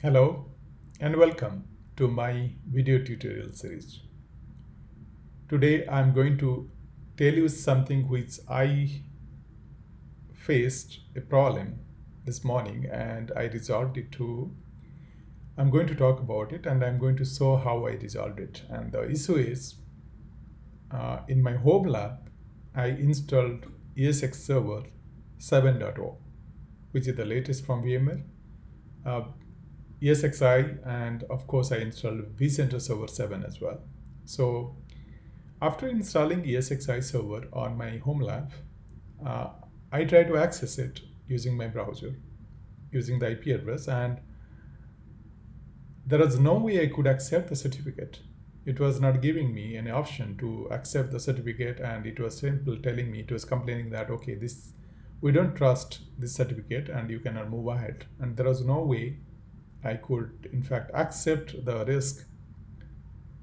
Hello and welcome to my video tutorial series. Today I'm going to tell you something which I faced a problem this morning and I resolved it too. I'm going to talk about it and I'm going to show how I resolved it. And the issue is in my home lab, I installed ESX Server 7.0, which is the latest from VMware. ESXi, and of course I installed vCenter Server 7 as well. So after installing ESXi server on my home lab, uh, I tried to access it using my browser, using the IP address, and there was no way I could accept the certificate. It was not giving me any option to accept the certificate, and it was simply telling me, it was complaining that, okay, this we don't trust this certificate and you cannot move ahead. And there was no way I could in fact accept the risk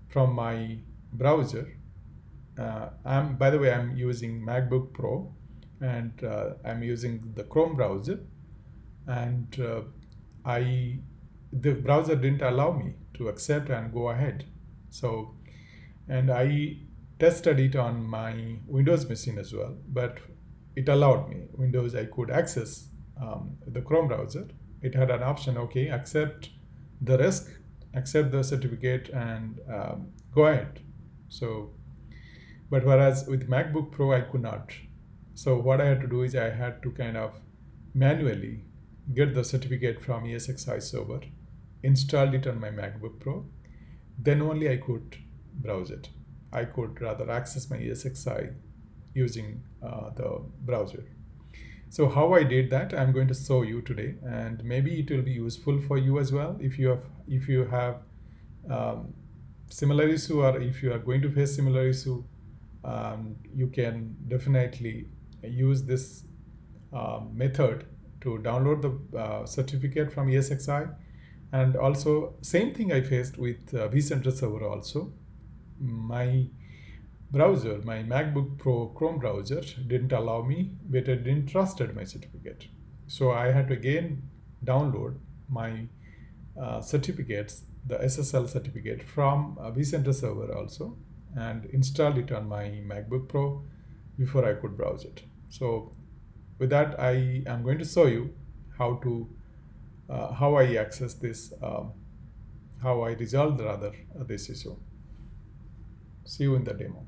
from my browser. By the way, I'm using MacBook Pro and I'm using the Chrome browser, and I the browser didn't allow me to accept and go ahead. So, and I tested it on my Windows machine as well, but it allowed me. Windows, I could access the Chrome browser. It had an option, okay, accept the risk, accept the certificate, and go ahead. So, but whereas with MacBook Pro, I could not. So what I had to do is I had to kind of manually get the certificate from ESXi server, installed it on my MacBook Pro, then only I could browse it. I could rather access my ESXi using the browser. So how I did that, I'm going to show you today, and maybe it will be useful for you as well if you have similar issue, or if you are going to face similar issue. You can definitely use this method to download the certificate from ESXi. And also same thing I faced with vCenter server also. My browser, my MacBook Pro Chrome browser didn't allow me, but it didn't trusted my certificate. So I had to again download my certificates, the SSL certificate from vCenter server also, and installed it on my MacBook Pro before I could browse it. So with that, I am going to show you how I access this, how I resolve rather this issue. See you in the demo.